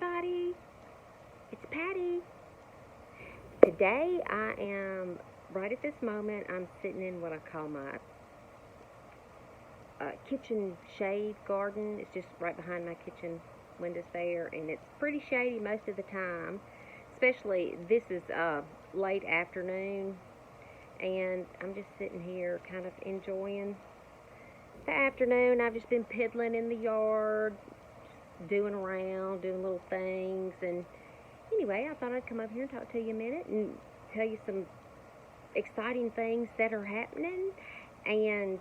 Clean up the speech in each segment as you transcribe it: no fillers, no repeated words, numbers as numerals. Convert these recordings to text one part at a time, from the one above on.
everybody. It's Patty. Today I am, right at this moment, I'm sitting in what I call my kitchen shade garden. It's just right behind my kitchen windows there, and it's pretty shady most of the time. Especially, this is late afternoon, and I'm just sitting here kind of enjoying the afternoon. I've just been piddling in the yard, doing little things, and anyway, I thought I'd come up here and talk to you a minute and tell you some exciting things that are happening, and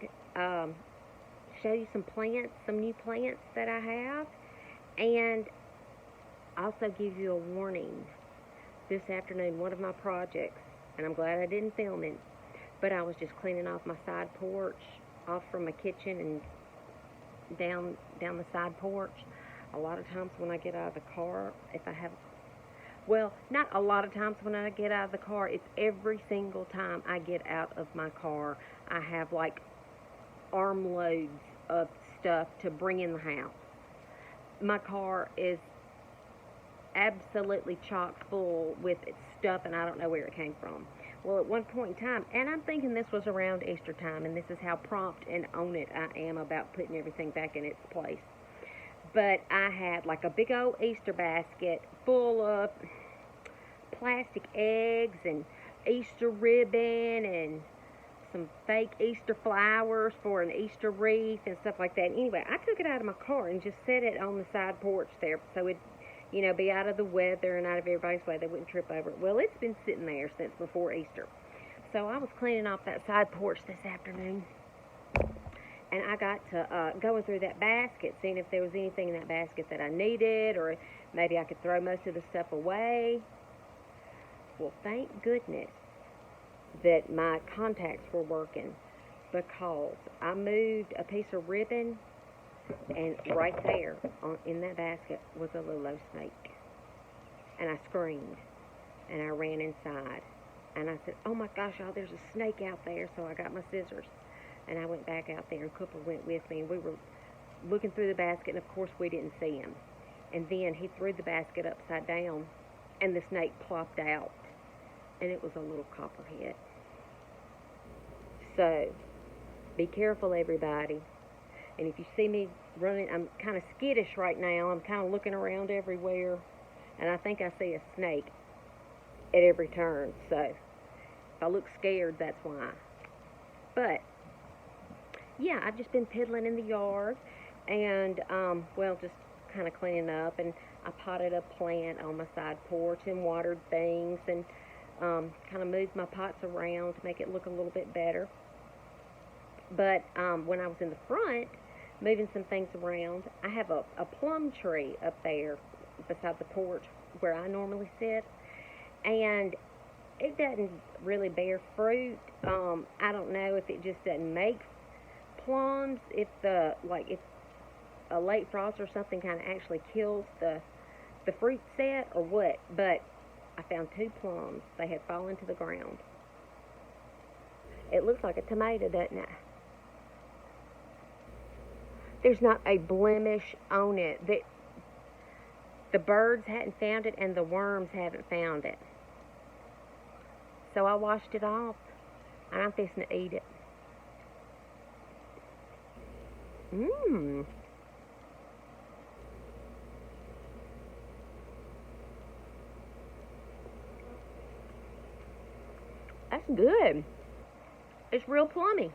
show you some new plants that I have, and also give you a warning. This afternoon, one of my projects, and I'm glad I didn't film it, but I was just cleaning off my side porch, off from my kitchen and down the side porch. A lot of times when I get out of the car, not a lot of times when I get out of the car, it's every single time I get out of my car, I have like armloads of stuff to bring in the house. My car is absolutely chock full with stuff, and I don't know where it came from. Well, at one point in time, and I'm thinking this was around Easter time, and this is how prompt and on it I am about putting everything back in its place. But I had like a big old Easter basket full of plastic eggs and Easter ribbon and some fake Easter flowers for an Easter wreath and stuff like that. Anyway, I took it out of my car and just set it on the side porch there so it'd, be out of the weather and out of everybody's way. They wouldn't trip over it. Well, it's been sitting there since before Easter. So I was cleaning off that side porch this afternoon, and I got to going through that basket, seeing if there was anything in that basket that I needed, or maybe I could throw most of the stuff away. Well, thank goodness that my contacts were working, because I moved a piece of ribbon, and right there in that basket was a little snake. And I screamed, and I ran inside, and I said, "Oh my gosh, y'all, there's a snake out there." So I got my scissors, and I went back out there, and Cooper went with me, and we were looking through the basket, and of course we didn't see him. And then he threw the basket upside down, and the snake plopped out, and it was a little copperhead. So, be careful, everybody. And if you see me running, I'm kind of skittish right now. I'm kind of looking around everywhere, and I think I see a snake at every turn. So, if I look scared, that's why. But yeah, I've just been piddling in the yard, and just kind of cleaning up, and I potted a plant on my side porch and watered things, and kind of moved my pots around to make it look a little bit better. But when I was in the front, moving some things around, I have a plum tree up there beside the porch where I normally sit, and it doesn't really bear fruit. I don't know if it just doesn't make plums, if a late frost or something kind of actually kills the fruit set or what, but I found 2 plums. They had fallen to the ground. It looks like a tomato, doesn't it? There's not a blemish on it. The birds hadn't found it, and the worms haven't found it. So I washed it off, and I'm fixing to eat it. Mmm. That's good. It's real plummy.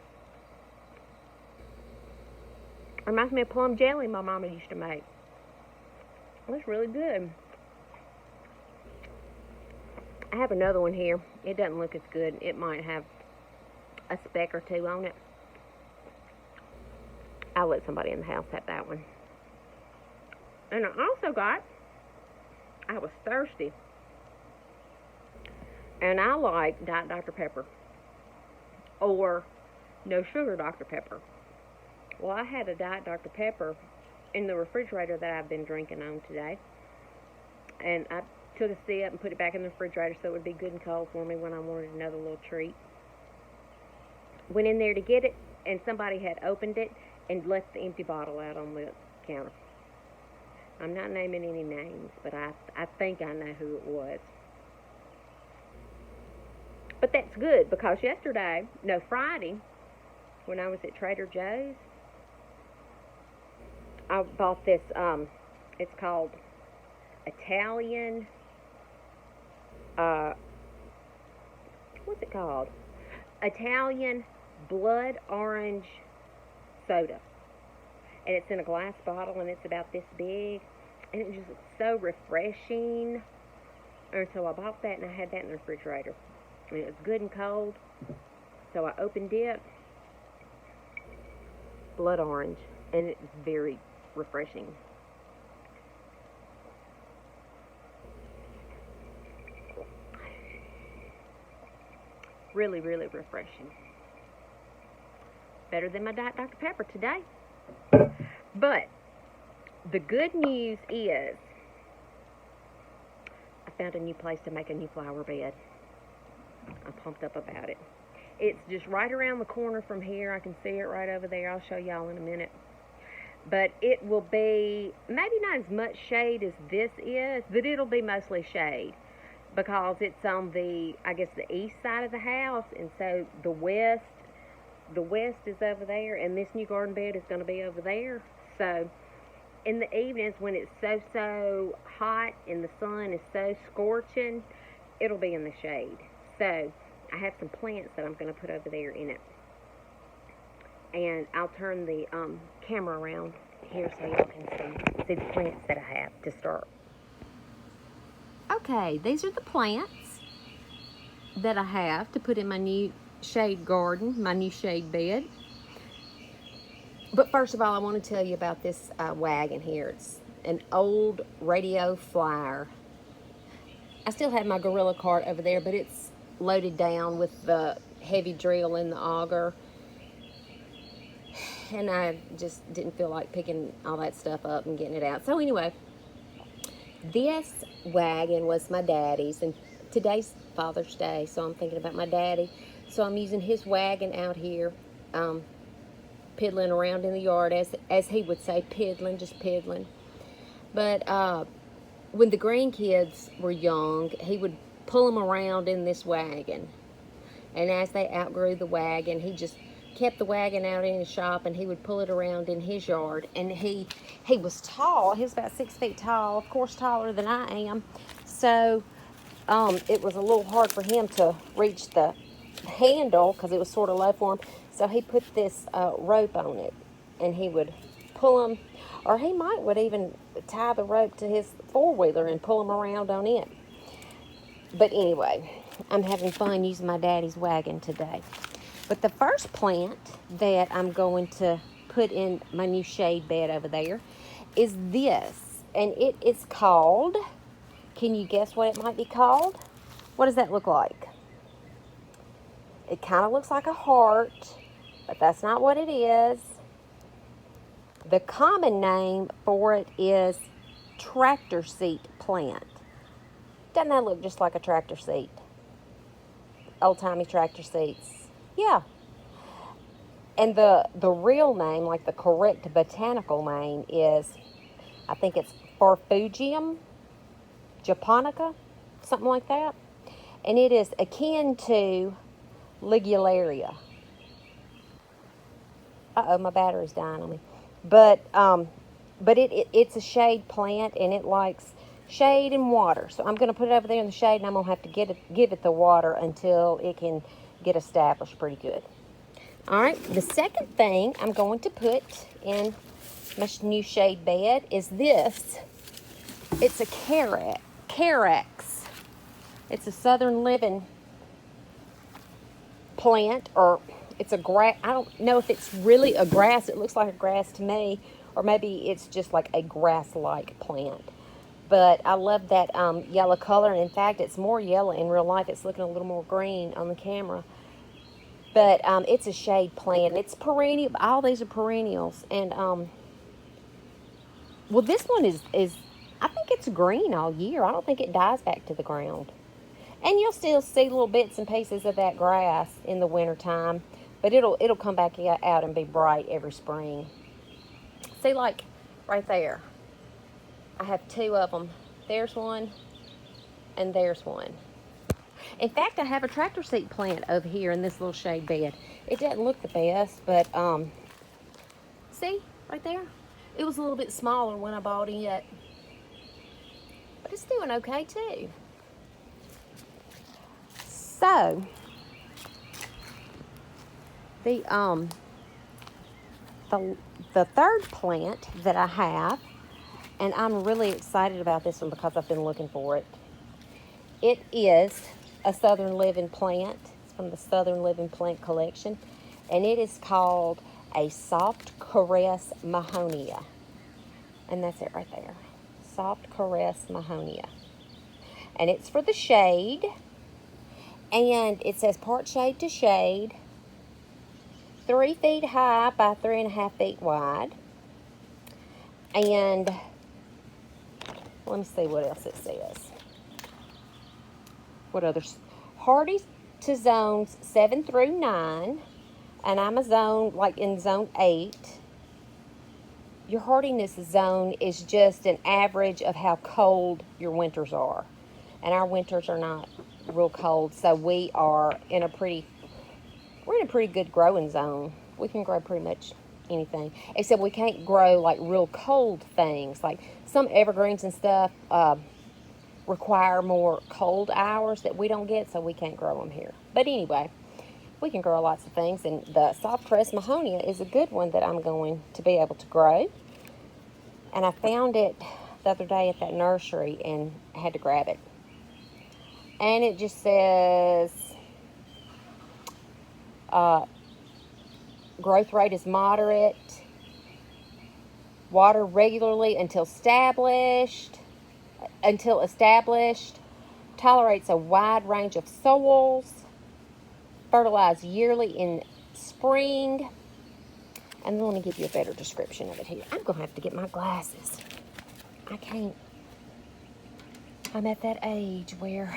Reminds me of plum jelly my mama used to make. That's really good. I have another one here. It doesn't look as good. It might have a speck or 2 on it. I'll let somebody in the house have that one. And I was thirsty, and I like Diet Dr. Pepper, or no sugar Dr. Pepper. Well, I had a Diet Dr. Pepper in the refrigerator that I've been drinking on today, and I took a sip and put it back in the refrigerator so it would be good and cold for me when I wanted another little treat. Went in there to get it, and somebody had opened it and left the empty bottle out on the counter. I'm not naming any names, but I think I know who it was. But that's good because yesterday, no, Friday, when I was at Trader Joe's, I bought this, it's called Italian, uh, what's it called? Italian blood orange soda. And it's in a glass bottle and it's about this big. And it just looks so refreshing. And so I bought that and I had that in the refrigerator. And it was good and cold. So I opened it. Blood orange. And it's very refreshing. Really, really refreshing. Better than my Diet Dr. Pepper today. But the good news is I found a new place to make a new flower bed. I'm pumped up about it. It's just right around the corner from here. I can see it right over there. I'll show y'all in a minute. But it will be maybe not as much shade as this is, but it'll be mostly shade because it's on the, I guess, the east side of the house, and so the west is over there, and this new garden bed is going to be over there. So in the evenings when it's so hot and the sun is so scorching, it'll be in the shade. So I have some plants that I'm going to put over there in it. And I'll turn the camera around here so y'all can see the plants that I have to start. Okay, these are the plants that I have to put in my new shade garden, my new shade bed. But first of all, I want to tell you about this wagon here. It's an old radio flyer. I still have my gorilla cart over there, but it's loaded down with the heavy drill and the auger. And I just didn't feel like picking all that stuff up and getting it out. So anyway, this wagon was my daddy's, and today's Father's Day, so I'm thinking about my daddy. So I'm using his wagon out here, piddling around in the yard, as he would say, piddling, just piddling. But when the grandkids were young, he would pull them around in this wagon. And as they outgrew the wagon, he just kept the wagon out in his shop, and he would pull it around in his yard. And he was tall. He was about 6 feet tall, of course taller than I am. So it was a little hard for him to reach the handle because it was sort of low for him. So he put this rope on it, and he would pull him, or he would even tie the rope to his four-wheeler and pull him around on it. But anyway, I'm having fun using my daddy's wagon today. But the first plant that I'm going to put in my new shade bed over there is this. And it is called, can you guess what it might be called? What does that look like? It kind of looks like a heart, but that's not what it is. The common name for it is tractor seat plant. Doesn't that look just like a tractor seat? Old-timey tractor seats. Yeah. And the real name, like the correct botanical name is, I think it's Farfugium japonica, something like that. And it is akin to Ligularia. Uh-oh, my battery's dying on me. But it's a shade plant, and it likes shade and water. So I'm going to put it over there in the shade, and I'm going to have to give it the water until it can get established pretty good. All right, the second thing I'm going to put in my new shade bed is this. It's a Carex. It's a Southern Living plant, or it's a grass. I don't know if it's really a grass. It looks like a grass to me, or maybe it's just like a grass-like plant. But I love that yellow color. And in fact, it's more yellow in real life. It's looking a little more green on the camera. But it's a shade plant. It's perennial. All these are perennials. And, well, this one is, I think it's green all year. I don't think it dies back to the ground. And you'll still see little bits and pieces of that grass in the wintertime. But it'll come back out and be bright every spring. See, like right there. I have two of them. There's one, and there's one. In fact, I have a tractor seat plant over here in this little shade bed. It doesn't look the best, but see, right there? It was a little bit smaller when I bought it, but it's doing okay too. So, the third plant that I have, and I'm really excited about this one because I've been looking for it. It is a Southern Living plant. It's from the Southern Living Plant Collection, and it is called a Soft Caress Mahonia. And that's it right there. Soft Caress Mahonia. And it's for the shade. And it says part shade to shade. 3 feet high by 3.5 feet wide. And let me see what else it says. What others? Hardy to zones 7 through 9. And I'm in zone 8. Your hardiness zone is just an average of how cold your winters are. And our winters are not real cold, so we're in a pretty good growing zone. We can grow pretty much anything, except we can't grow like real cold things. Like some evergreens and stuff require more cold hours that we don't get, so we can't grow them here. But anyway, we can grow lots of things, and the Soft Caress Mahonia is a good one that I'm going to be able to grow. And I found it the other day at that nursery and I had to grab it. And it just says growth rate is moderate. Water regularly until established. Tolerates a wide range of soils. Fertilize yearly in spring. And let me give you a better description of it here. I'm going to have to get my glasses. I can't. I'm at that age where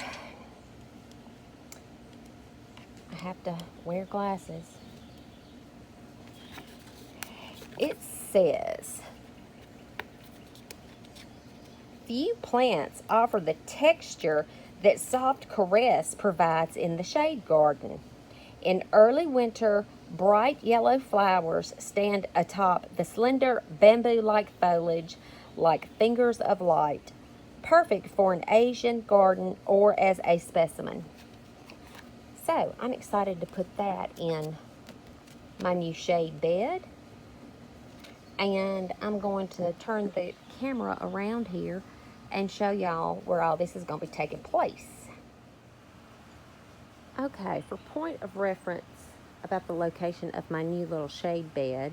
I have to wear glasses. It says, few plants offer the texture that Soft Caress provides in the shade garden. In early winter, bright yellow flowers stand atop the slender bamboo-like foliage like fingers of light, perfect for an Asian garden or as a specimen. So, I'm excited to put that in my new shade bed. And I'm going to turn the camera around here and show y'all where all this is going to be taking place. Okay, for point of reference about the location of my new little shade bed,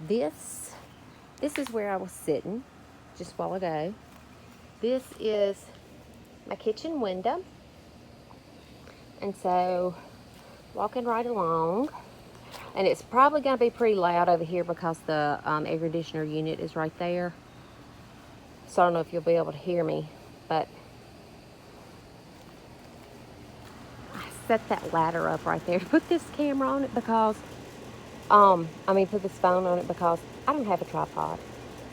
this is where I was sitting just a while ago. This is my kitchen window. And so, walking right along, and it's probably going to be pretty loud over here because the air conditioner unit is right there. So I don't know if you'll be able to hear me, but I set that ladder up right there to put this camera on it because, put this phone on it because I don't have a tripod.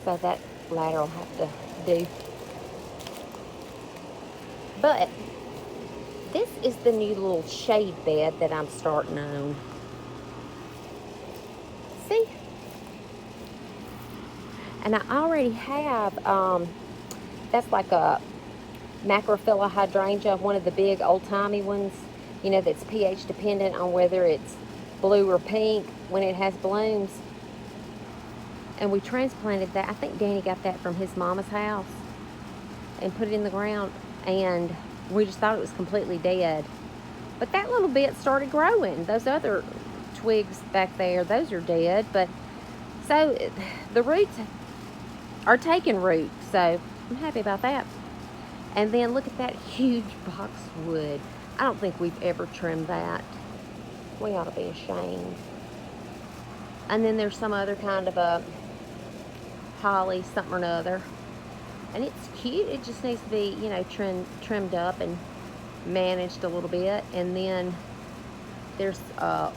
So that ladder will have to do. But this is the new little shade bed that I'm starting on. See? And I already have, that's like a Macrophylla hydrangea, one of the big old-timey ones, you know, that's pH dependent on whether it's blue or pink when it has blooms. And we transplanted that. I think Danny got that from his mama's house and put it in the ground, and we just thought it was completely dead. But that little bit started growing. Those other twigs back there, those are dead. But so the roots are taking root, so I'm happy about that. And then look at that huge boxwood. I don't think we've ever trimmed that. We ought to be ashamed. And then there's some other kind of a holly, something or another. And it's cute. It just needs to be, you know, trimmed up and managed a little bit. And then there's a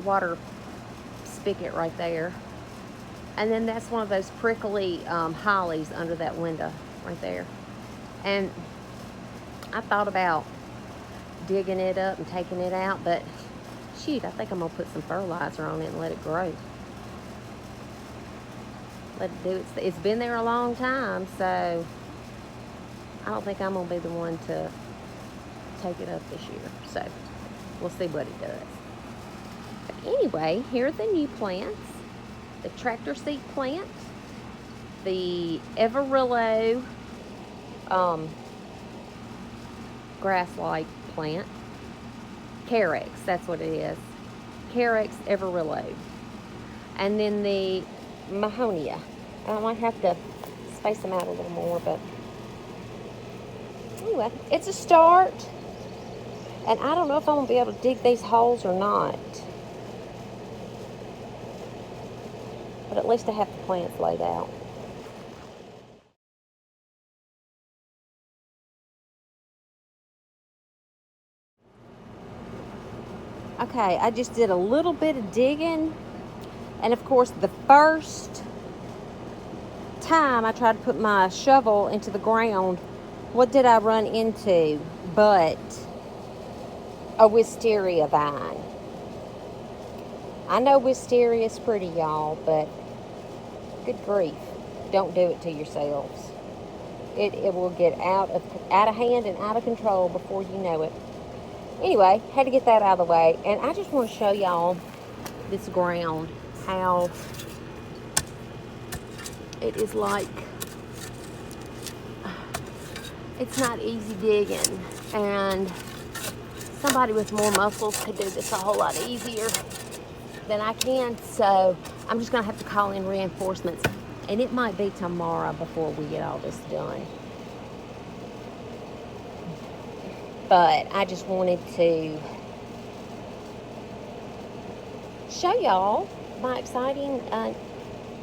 water spigot right there. And then that's one of those prickly hollies under that window right there. And I thought about digging it up and taking it out, but shoot, I think I'm gonna put some fertilizer on it and let it grow. Let it do it's been there a long time, so I don't think I'm gonna be the one to take it up this year. So we'll see what it does. But anyway, here are the new plants. The tractor seat plant, the Everillo grass-like plant, Carex, that's what it is. Carex Everillo. And then the Mahonia. I might have to space them out a little more, but anyway, it's a start. And I don't know if I'm going to be able to dig these holes or not. But at least I have the plants laid out. Okay, I just did a little bit of digging. And of course, the first time I tried to put my shovel into the ground, what did I run into but a wisteria vine? I know wisteria is pretty, y'all, but good grief, don't do it to yourselves. It will get out of hand and out of control before you know it. Anyway, had to get that out of the way, and I just want to show y'all this ground, how it is like, it's not easy digging, and somebody with more muscles could do this a whole lot easier than I can, so I'm just going to have to call in reinforcements, and it might be tomorrow before we get all this done. But I just wanted to show y'all my exciting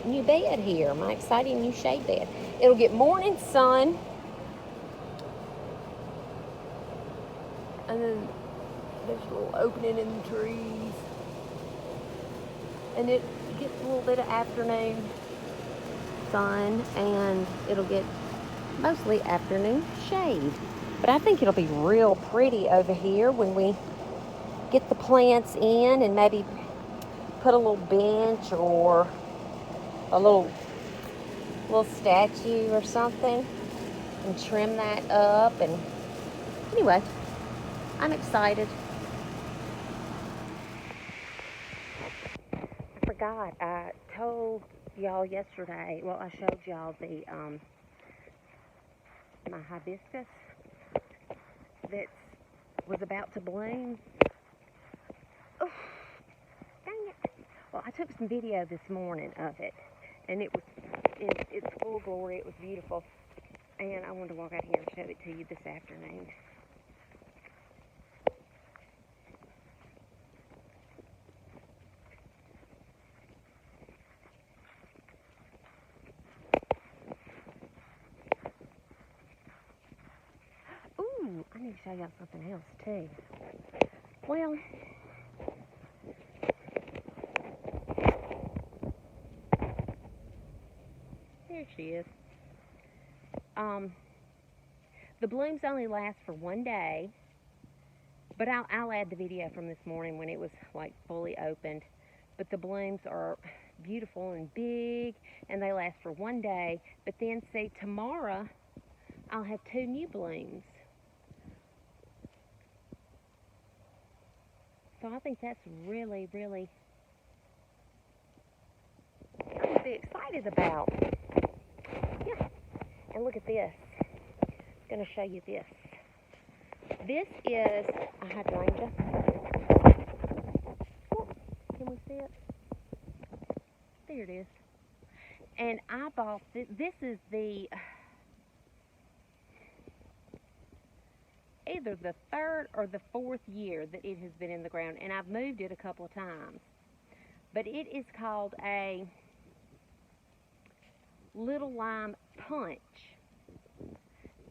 new bed here, my exciting new shade bed. It'll get morning sun, and then there's a little opening in the trees, and it gets a little bit of afternoon sun, and it'll get mostly afternoon shade. But I think it'll be real pretty over here when we get the plants in, and maybe put a little bench or a little statue or something and trim that up. And anyway, I'm excited. I forgot, I told y'all yesterday, well, I showed y'all the my hibiscus that was about to bloom. Oh, dang it. Well, I took some video this morning of it, and it was in its full glory. It was beautiful, and I wanted to walk out here and show it to you this afternoon. Ooh, I need to show y'all something else too. Well, there she is. The blooms only last for one day, but I'll add the video from this morning when it was like fully opened. But the blooms are beautiful and big, and they last for one day. But then, see, tomorrow I'll have 2 new blooms. So I think that's really, really, I'm to be excited about. Yeah, and look at this. I'm going to show you this. This is a hydrangea. Oh, can we see it? There it is. And I bought this is the either the 3rd or the 4th year that it has been in the ground, and I've moved it a couple of times. But it is called a little lime punch.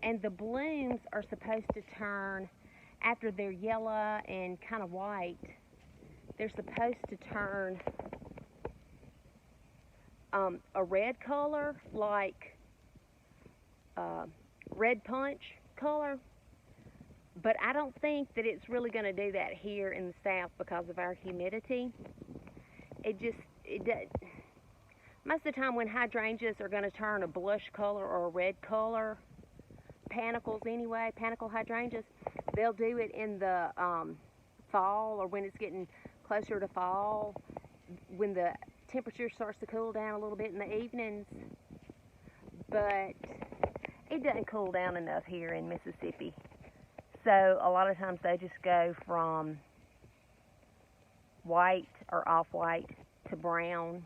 And the blooms are supposed to turn, after they're yellow and kind of white, they're supposed to turn a red color, like red punch color. But I don't think that it's really going to do that here in the south because of our humidity. It does. Most of the time when hydrangeas are going to turn a blush color or a red color, panicles anyway, panicle hydrangeas, they'll do it in the fall, or when it's getting closer to fall, when the temperature starts to cool down a little bit in the evenings. But it doesn't cool down enough here in Mississippi. So a lot of times they just go from white or off-white to brown.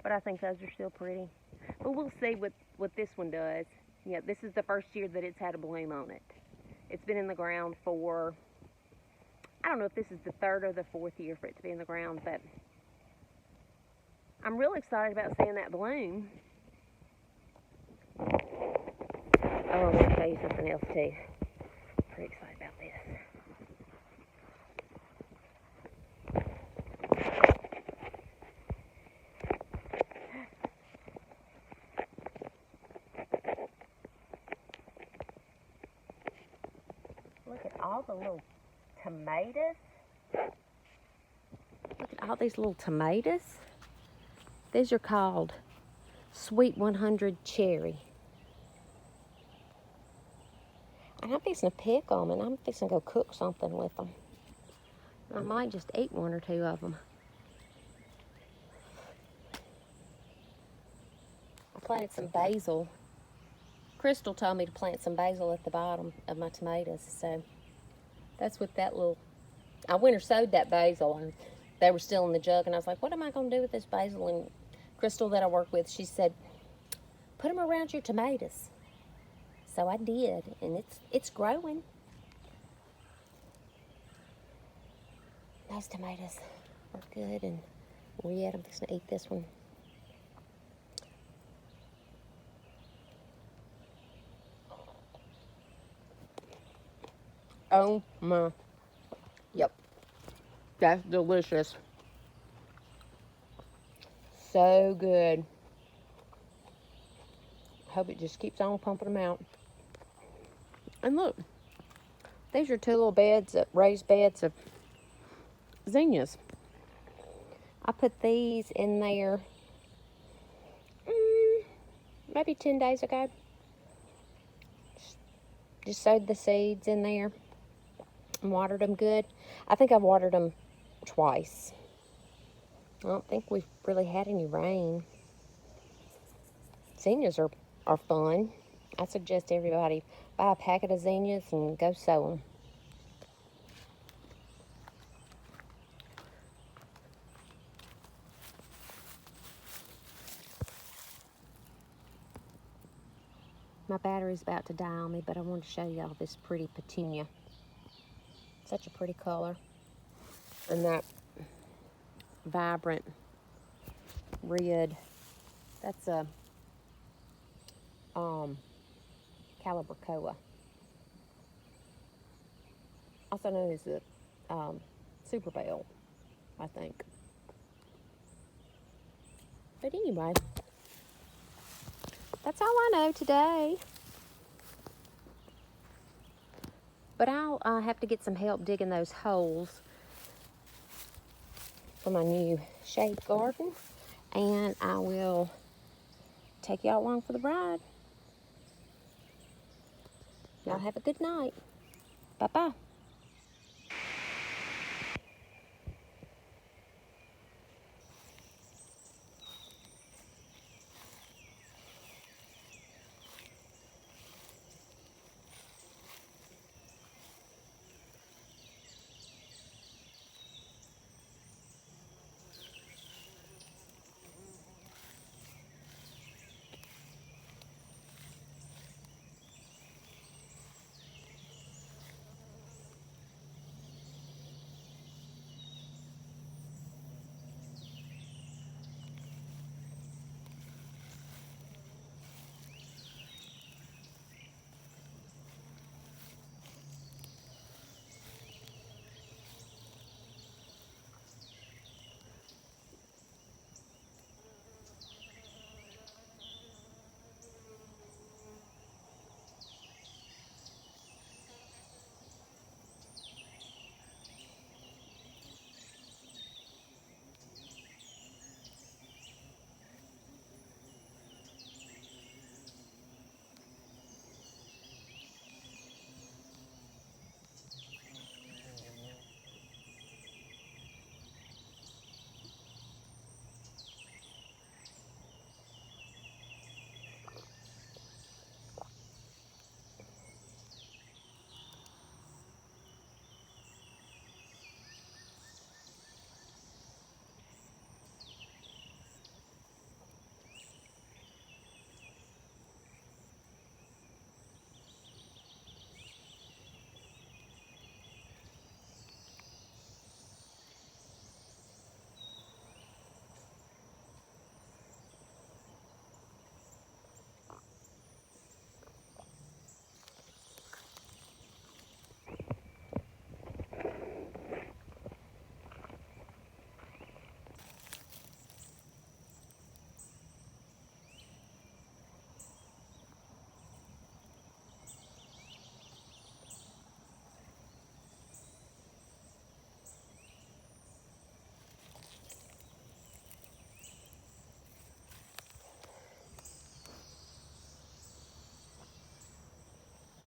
But I think those are still pretty. But we'll see what this one does. Yeah, this is the first year that it's had a bloom on it. It's been in the ground for, I don't know if this is the third or the fourth year for it to be in the ground, but I'm really excited about seeing that bloom. Oh, I want to show you something else too. Pretty excited about this. Look at all the little tomatoes. Look at all these little tomatoes. These are called Sweet 100 Cherry. And I'm fixing to pick them, and I'm fixing to go cook something with them. I might just eat one or two of them. I planted some basil. Crystal told me to plant some basil at the bottom of my tomatoes, so that's what that little... I winter sowed that basil, and they were still in the jug, and I was like, what am I going to do with this basil? And Crystal that I work with, she said, put them around your tomatoes. So I did, and it's growing. Those tomatoes are good, and yet I'm fixing to eat this one. Oh my, yep, that's delicious. So good. Hope it just keeps on pumping them out. And look, these are two little beds, raised beds of zinnias. I put these in there maybe 10 days ago. Just sowed the seeds in there and watered them good. I think I've watered them twice. I don't think we've really had any rain. Zinnias are fun. I suggest everybody buy a packet of zinnias and go sow them. My battery's about to die on me, but I wanted to show y'all this pretty petunia. Such a pretty color. And that vibrant red, that's a calibrachoa. Also known as the super bell, I think. But anyway, that's all I know today. But I'll have to get some help digging those holes for my new shade garden. And I will take y'all along for the ride. Y'all have a good night. Bye-bye.